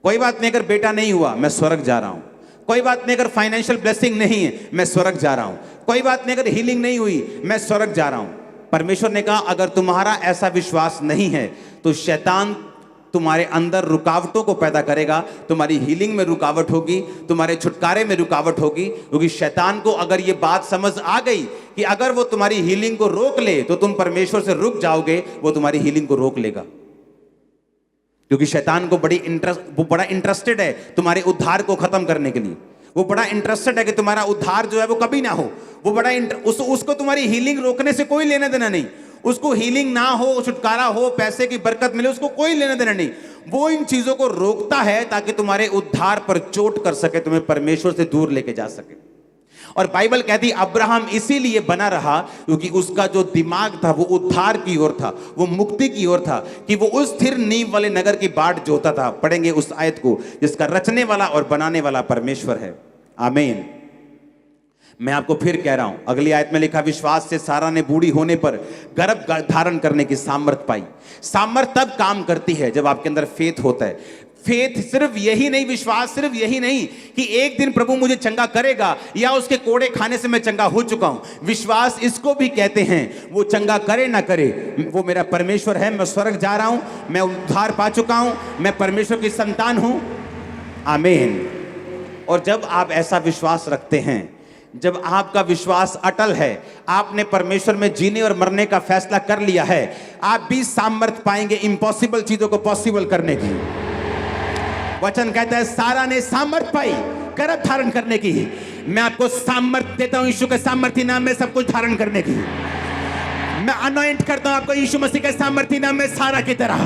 कोई बात नहीं, अगर बेटा नहीं हुआ मैं स्वर्ग जा रहा हूं। कोई बात नहीं, अगर फाइनेंशियल ब्लेसिंग नहीं है मैं स्वर्ग जा रहा हूं। कोई बात नहीं, अगर हीलिंग नहीं हुई मैं स्वर्ग जा रहा हूं। परमेश्वर ने कहा अगर तुम्हारा ऐसा विश्वास नहीं है तो शैतान तुम्हारे अंदर रुकावटों को पैदा करेगा। तुम्हारी हीलिंग में रुकावट होगी, तुम्हारे छुटकारे में रुकावट होगी, क्योंकि शैतान को अगर ये बात समझ आ गई कि अगर वो तुम्हारी हीलिंग को रोक ले तो तुम परमेश्वर से रुक जाओगे, वो तुम्हारी हीलिंग को रोक लेगा। क्योंकि शैतान को वो बड़ा इंटरेस्टेड है तुम्हारे उद्धार को खत्म करने के लिए। वो बड़ा इंटरेस्टेड है कि तुम्हारा उद्धार जो है वो कभी ना हो। वो बड़ा उसको तुम्हारी हीलिंग रोकने से कोई लेना देना नहीं। उसको हीलिंग ना हो, छुटकारा हो, पैसे की बरकत मिले, उसको कोई लेना देना नहीं। वो इन चीजों को रोकता है ताकि तुम्हारे उद्धार पर चोट कर सके, तुम्हें परमेश्वर से दूर लेके जा सके। और बाइबल कहती अब्राहम इसीलिए बना रहा क्योंकि उसका जो दिमाग था वो उद्धार की ओर था, वो मुक्ति की ओर था, कि वो उस स्थिर नींव वाले नगर की बाट जोता था। पढ़ेंगे उस आयत को, जिसका रचने वाला और बनाने वाला परमेश्वर है। आमीन। मैं आपको फिर कह रहा हूं, अगली आयत में लिखा, विश्वास से सारा ने बूढ़ी होने पर गर्भ धारण करने की सामर्थ पाई। सामर्थ तब काम करती है जब आपके अंदर फेथ होता है। फेथ सिर्फ यही नहीं, विश्वास सिर्फ यही नहीं कि एक दिन प्रभु मुझे चंगा करेगा या उसके कोड़े खाने से मैं चंगा हो चुका हूं। विश्वास इसको भी कहते हैं, वो चंगा करे ना करे, वो मेरा परमेश्वर है, मैं स्वर्ग जा रहा हूं, मैं उद्धार पा चुका हूं, मैं परमेश्वर की संतान हूं। आमीन। और जब आप ऐसा विश्वास रखते हैं, जब आपका विश्वास अटल है, आपने परमेश्वर में जीने और मरने का फैसला कर लिया है, आप भी सामर्थ पाएंगे इम्पॉसिबल चीजों को पॉसिबल करने की। वचन कहता है सारा ने सामर्थ पाई गर्भ धारण करने की। मैं आपको सामर्थ देता हूं यीशु के सामर्थी नाम में सब कुछ धारण करने की। मैं अनॉइंट करता हूं आपको यीशु मसीह के सामर्थी नाम में सारा की तरह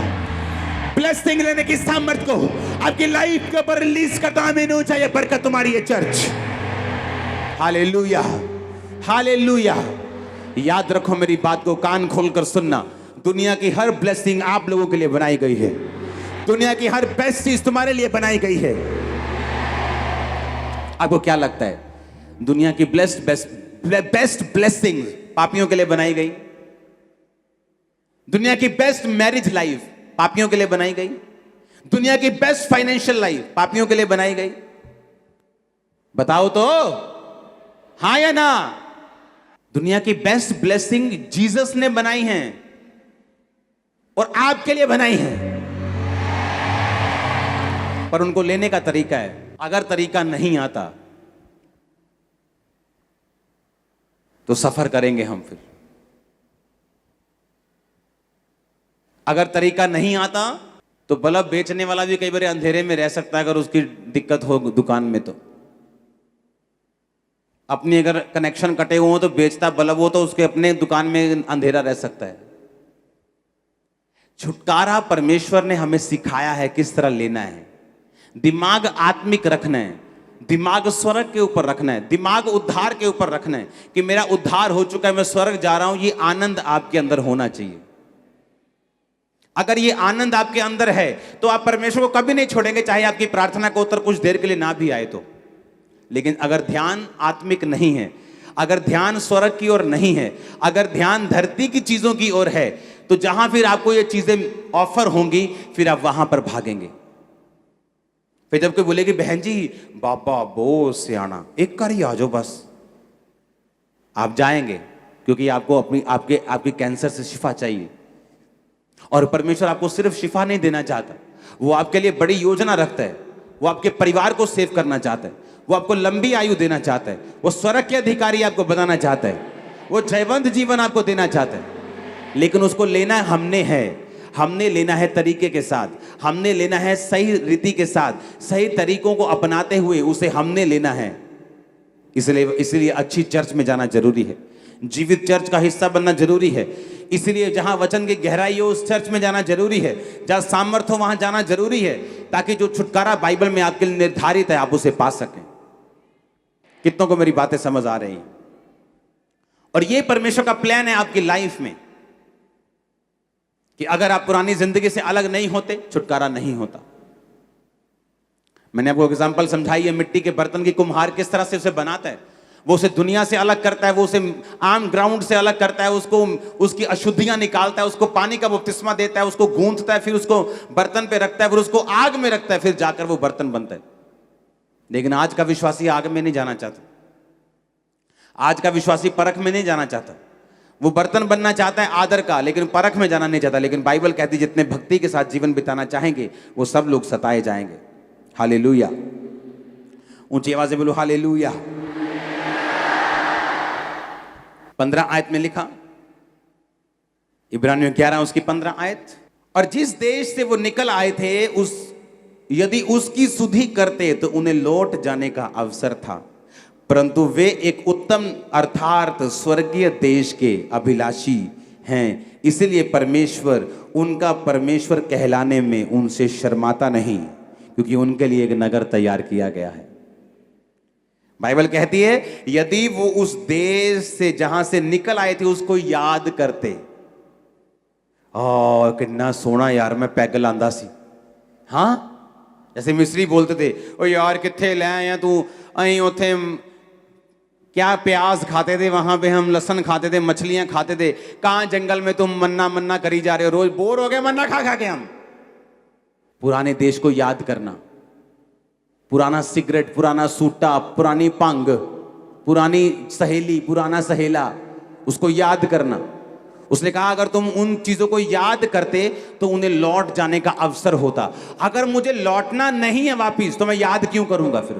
ब्लेसिंग लेने की सामर्थ को आपकी लाइफ के ऊपर रिलीज करता हूं। आमीन। ऊंचा ये बरकत तुम्हारी है चर्च। Hallelujah, hallelujah. याद रखो, मेरी बात को कान खोलकर सुनना। दुनिया की हर ब्लेसिंग आप लोगों के लिए बनाई गई है। दुनिया की हर बेस्ट चीज तुम्हारे लिए बनाई गई है। आपको क्या लगता है, दुनिया की बेस्ट ब्लेसिंग पापियों के लिए बनाई गई? दुनिया की बेस्ट मैरिज लाइफ पापियों के लिए बनाई गई? दुनिया की बेस्ट फाइनेंशियल लाइफ पापियों के लिए बनाई गई? बताओ तो, हाँ या ना? दुनिया की बेस्ट ब्लेसिंग जीसस ने बनाई है और आपके लिए बनाई है, पर उनको लेने का तरीका है। अगर तरीका नहीं आता तो सफर करेंगे हम फिर। अगर तरीका नहीं आता तो बल्ब बेचने वाला भी कई बार अंधेरे में रह सकता है, अगर उसकी दिक्कत हो दुकान में। तो अपनी अगर कनेक्शन कटे हुए हो तो बेचता बल्ब हो तो उसके अपने दुकान में अंधेरा रह सकता है। छुटकारा परमेश्वर ने हमें सिखाया है किस तरह लेना है। दिमाग आत्मिक रखना है, दिमाग स्वर्ग के ऊपर रखना है, दिमाग उद्धार के ऊपर रखना है कि मेरा उद्धार हो चुका है, मैं स्वर्ग जा रहा हूं। ये आनंद आपके अंदर होना चाहिए। अगर ये आनंद आपके अंदर है तो आप परमेश्वर को कभी नहीं छोड़ेंगे, चाहे आपकी प्रार्थना का उत्तर कुछ देर के लिए ना भी आए तो। लेकिन अगर ध्यान आत्मिक नहीं है, अगर ध्यान स्वर्ग की ओर नहीं है, अगर ध्यान धरती की चीजों की ओर है, तो जहां फिर आपको ये चीजें ऑफर होंगी फिर आप वहां पर भागेंगे। फिर जब कोई बोलेगी बहन जी बाबा बहुत सियाना, एक कर ही आ जाओ बस, आप जाएंगे, क्योंकि आपको आपकी कैंसर से शिफा चाहिए। और परमेश्वर आपको सिर्फ शिफा नहीं देना चाहता, वो आपके लिए बड़ी योजना रखता है। वो आपके परिवार को सेव करना चाहता है, वो आपको लंबी आयु देना चाहता है, वो स्वर्ग के अधिकारी आपको बनाना चाहता है, वो जयवंत जीवन आपको देना चाहता है। लेकिन उसको लेना हमने लेना है तरीके के साथ, हमने लेना है सही रीति के साथ, सही तरीकों को अपनाते हुए उसे हमने लेना है। इसलिए अच्छी चर्च में जाना जरूरी है, जीवित चर्च का हिस्सा बनना जरूरी है। इसलिए जहां वचन की गहराई हो उस चर्च में जाना जरूरी है, जहां सामर्थ्य हो वहां जाना जरूरी है, ताकि जो छुटकारा बाइबल में आपके लिए निर्धारित है आप उसे पा सकें। कितनों को मेरी बातें समझ आ रही हैं? और ये परमेश्वर का प्लान है आपकी लाइफ में कि अगर आप पुरानी जिंदगी से अलग नहीं होते, छुटकारा नहीं होता। मैंने आपको एग्जांपल समझाई है, मिट्टी के बर्तन की कुम्हार किस तरह से उसे बनाता है। वो उसे दुनिया से अलग करता है, वो उसे आम ग्राउंड से अलग करता है, उसको उसकी अशुद्धियां निकालता है, उसको पानी का बपतिस्मा देता है, उसको गूंथता है, फिर उसको बर्तन पे रखता है, फिर उसको आग में रखता है, फिर जाकर वो बर्तन बनता है। लेकिन आज का विश्वासी आग में नहीं जाना चाहता, आज का विश्वासी परख में नहीं जाना चाहता। वो बर्तन बनना चाहता है आदर का, लेकिन परख में जाना नहीं चाहता। लेकिन बाइबल कहती है जितने भक्ति के साथ जीवन बिताना चाहेंगे वो सब लोग सताए जाएंगे। हालेलुया, ऊंची आवाज से बोलो हालेलुया। 15 आयत में लिखा, इब्रानियों 11 उसकी 15 आयत, और जिस देश से वो निकल आए थे यदि उसकी सुधि करते तो उन्हें लौट जाने का अवसर था, परंतु वे एक उत्तम अर्थात स्वर्गीय देश के अभिलाषी हैं, इसलिए परमेश्वर उनका परमेश्वर कहलाने में उनसे शर्माता नहीं, क्योंकि उनके लिए एक नगर तैयार किया गया है। बाइबल कहती है यदि वो उस देश से जहां से निकल आए थे उसको याद करते, कितना सोना यार मैं पैग लांदा सी। हाँ, जैसे मिस्री बोलते थे, ओ यार किथे ले आया तू, अं उथे क्या प्याज खाते थे, वहां पे हम लहसन खाते थे, मछलियां खाते थे, कहां जंगल में तुम मन्ना मन्ना करी जा रहे हो, रोज बोर हो गए मन्ना खा खा के हम। पुराने देश को याद करना, पुराना सिगरेट, पुराना सूटा, पुरानी भंग, पुरानी सहेली, पुराना सहेला, उसको याद करना। उसने कहा अगर तुम उन चीजों को याद करते तो उन्हें लौट जाने का अवसर होता। अगर मुझे लौटना नहीं है वापिस तो मैं याद क्यों करूंगा? फिर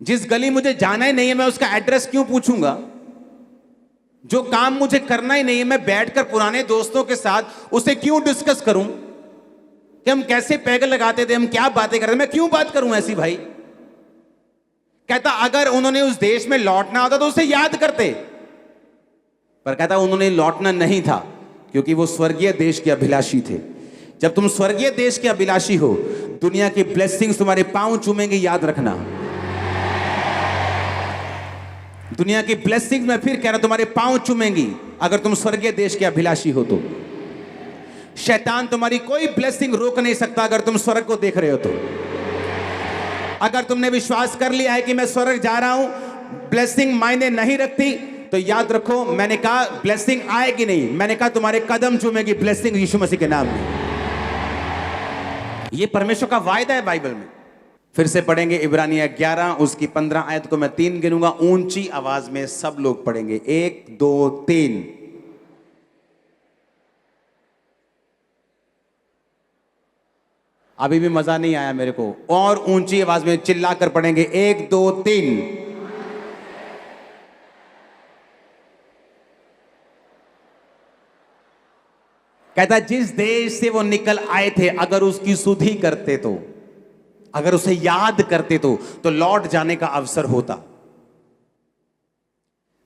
जिस गली मुझे जाना ही नहीं है मैं उसका एड्रेस क्यों पूछूंगा? जो काम मुझे करना ही नहीं है मैं बैठकर पुराने दोस्तों के साथ उसे क्यों डिस्कस करूं कि हम कैसे पैग लगाते थे, हम क्या बातें करते, मैं क्यों बात करूं ऐसी? भाई कहता अगर उन्होंने उस देश में लौटना होता तो उसे याद करते, पर कहता उन्होंने लौटना नहीं था क्योंकि वो स्वर्गीय देश के अभिलाषी थे। जब तुम स्वर्गीय देश के अभिलाषी हो, दुनिया की ब्लेसिंग्स तुम्हारे पांव चूमेंगे, याद रखना। दुनिया की ब्लेसिंग्स मैं फिर कह रहा हूं तुम्हारे पांव चूमेंगी अगर तुम स्वर्गीय देश के अभिलाषी हो तो। शैतान तुम्हारी कोई ब्लेसिंग रोक नहीं सकता अगर तुम स्वर्ग को देख रहे हो तो। अगर तुमने विश्वास कर लिया है कि मैं स्वर्ग जा रहा हूं, ब्लेसिंग मायने नहीं रखती, तो याद रखो मैंने कहा ब्लेसिंग आएगी नहीं, मैंने कहा तुम्हारे कदम चूमेगी ब्लेसिंग यीशु मसीह के नाम में। यह परमेश्वर का वायदा है बाइबल में। फिर से पढ़ेंगे इब्रानिया 11 उसकी 15 आयत को मैं 3 गिनूंगा, ऊंची आवाज में सब लोग पढ़ेंगे, 1 2 3। अभी भी मजा नहीं आया मेरे को, और ऊंची आवाज में चिल्लाकर पढ़ेंगे, 1 2 3। कहता जिस देश से वो निकल आए थे अगर उसकी सुधि करते तो, अगर उसे याद करते तो लौट जाने का अवसर होता।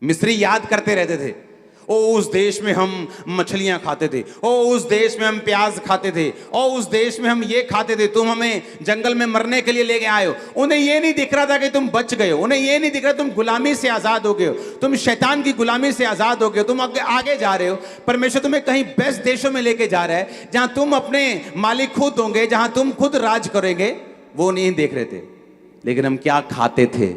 मिस्री याद करते रहते थे, ओ उस देश में हम मछलियां खाते थे, ओ उस देश में हम प्याज खाते थे, ओ उस देश में हम ये खाते थे, तुम हमें जंगल में मरने के लिए ले गए आए हो। उन्हें ये नहीं दिख रहा था कि तुम बच गए हो, उन्हें ये नहीं दिख रहा तुम गुलामी से आजाद हो गए हो, तुम शैतान की गुलामी से आजाद हो गए हो, तुम आगे जा रहे हो। परमेश्वर तुम्हें कहीं बेस्ट देशों में लेके जा रहा है जहां तुम अपने मालिक खुद होंगे, जहां तुम खुद राज करेंगे। वो नहीं देख रहे थे, लेकिन हम क्या खाते थे,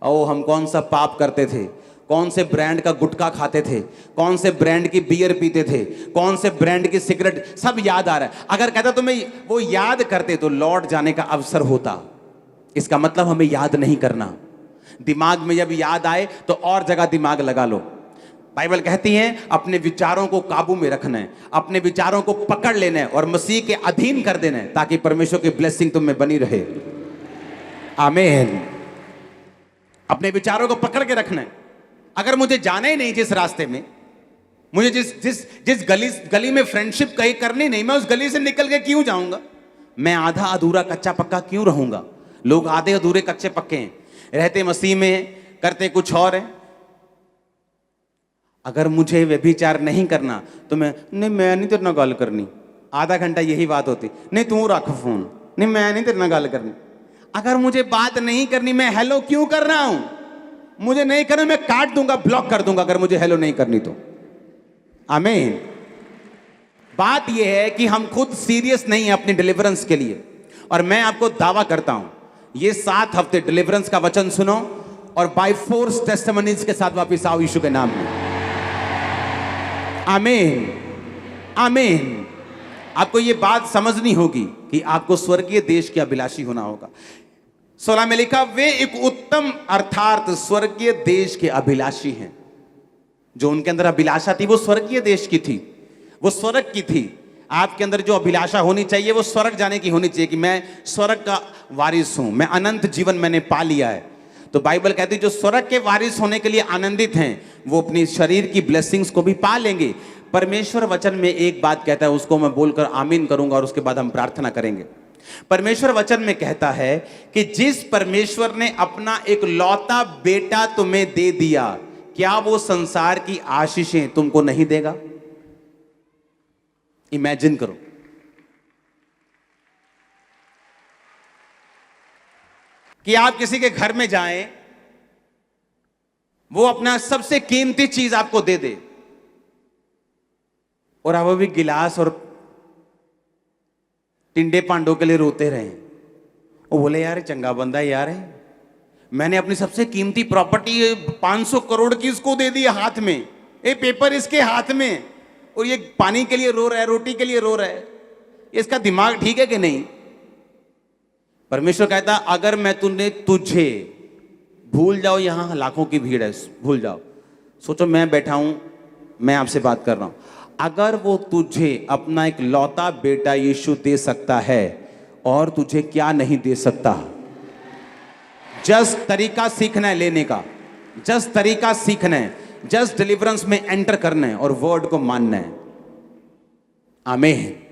ओ हम कौन सा पाप करते थे, कौन से ब्रांड का गुटखा खाते थे, कौन से ब्रांड की बियर पीते थे, कौन से ब्रांड की सिगरेट, सब याद आ रहा है। अगर कहता तुम्हें वो याद करते तो लौट जाने का अवसर होता। इसका मतलब हमें याद नहीं करना। दिमाग में जब याद आए तो और जगह दिमाग लगा लो। बाइबल कहती है अपने विचारों को काबू में रखना है, अपने विचारों को पकड़ लेना है और मसीह के अधीन कर देना है, ताकि परमेश्वर की ब्लेसिंग तुम में बनी रहे। आमीन। अपने विचारों को पकड़ के रखना है। अगर मुझे जाना ही नहीं जिस रास्ते में, मुझे जिस गली में फ्रेंडशिप कहीं करनी नहीं, मैं उस गली से निकल के क्यों जाऊंगा? मैं आधा अधूरा कच्चा पक्का क्यों रहूंगा? लोग आधे अधूरे कच्चे पक्के हैं, रहते मसीह में करते कुछ और है। अगर मुझे व्यभिचार नहीं करना तो मैं नहीं तेरे नाल गल करनी, आधा घंटा यही बात होती, नहीं तू रख फोन, नहीं मैं नहीं तेरे नाल गल करनी। अगर मुझे बात नहीं करनी मैं हेलो क्यों कर रहा हूं? मुझे नहीं करना मैं काट दूंगा, ब्लॉक कर दूंगा अगर मुझे हेलो नहीं करनी तो। आमीन। बात यह है कि हम खुद सीरियस नहीं है अपनी डिलीवरेंस के लिए, और मैं आपको दावा करता हूं ये 7 हफ्ते डिलीवरेंस का वचन सुनो और बाय फोर्स टेस्टिमनीज के साथ वापस आओ यीशु के नाम में। आमीन आमीन। आपको यह बात समझनी होगी कि आपको स्वर्गीय देश के अभिलाषी होना होगा। 16 में लिखा, वे एक उत्तम अर्थात स्वर्गीय देश के अभिलाषी हैं। जो उनके अंदर अभिलाषा थी वो स्वर्गीय देश की थी, वो स्वर्ग की थी। आपके अंदर जो अभिलाषा होनी चाहिए वो स्वर्ग जाने की होनी चाहिए कि मैं स्वर्ग का वारिस हूं, मैं अनंत जीवन मैंने पा लिया है। तो बाइबल कहती है जो स्वर्ग के वारिस होने के लिए आनंदित हैं वो अपनी शरीर की ब्लेसिंग्स को भी पा लेंगे। परमेश्वर वचन में एक बात कहता है, उसको मैं बोलकर आमीन करूंगा और उसके बाद हम प्रार्थना करेंगे। परमेश्वर वचन में कहता है कि जिस परमेश्वर ने अपना एक लौता बेटा तुम्हें दे दिया, क्या वो संसार की आशीषें तुमको नहीं देगा? इमेजिन करो कि आप किसी के घर में जाएं, वो अपना सबसे कीमती चीज आपको दे दे और आप अभी गिलास और टिंडे पांडों के लिए रोते रहे। वो बोले यार चंगा बंदा यार है, मैंने अपनी सबसे कीमती प्रॉपर्टी 500 करोड़ की इसको दे दी हाथ में, ये पेपर इसके हाथ में, और ये पानी के लिए रो रहा है, रोटी के लिए रो रहा है। इसका दिमाग ठीक है कि नहीं? परमेश्वर कहता अगर मैं तुझे भूल जाओ, यहां लाखों की भीड़ है, भूल जाओ, सोचो मैं बैठा हूं, मैं आपसे बात कर रहा हूं, अगर वो तुझे अपना एक लौता बेटा यीशु दे सकता है और तुझे क्या नहीं दे सकता? जस्ट तरीका सीखना है लेने का, जस्ट तरीका सीखना है, जस्ट डिलीवरेंस में एंटर करना है और वर्ड को मानना है। आमीन।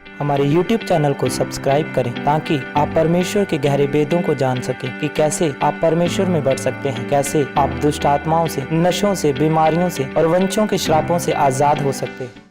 हमारे YouTube चैनल को सब्सक्राइब करें ताकि आप परमेश्वर के गहरे वेदों को जान सकें कि कैसे आप परमेश्वर में बढ़ सकते हैं, कैसे आप दुष्ट आत्माओं से, नशों से, बीमारियों से और वंशों के श्रापों से आजाद हो सकते हैं।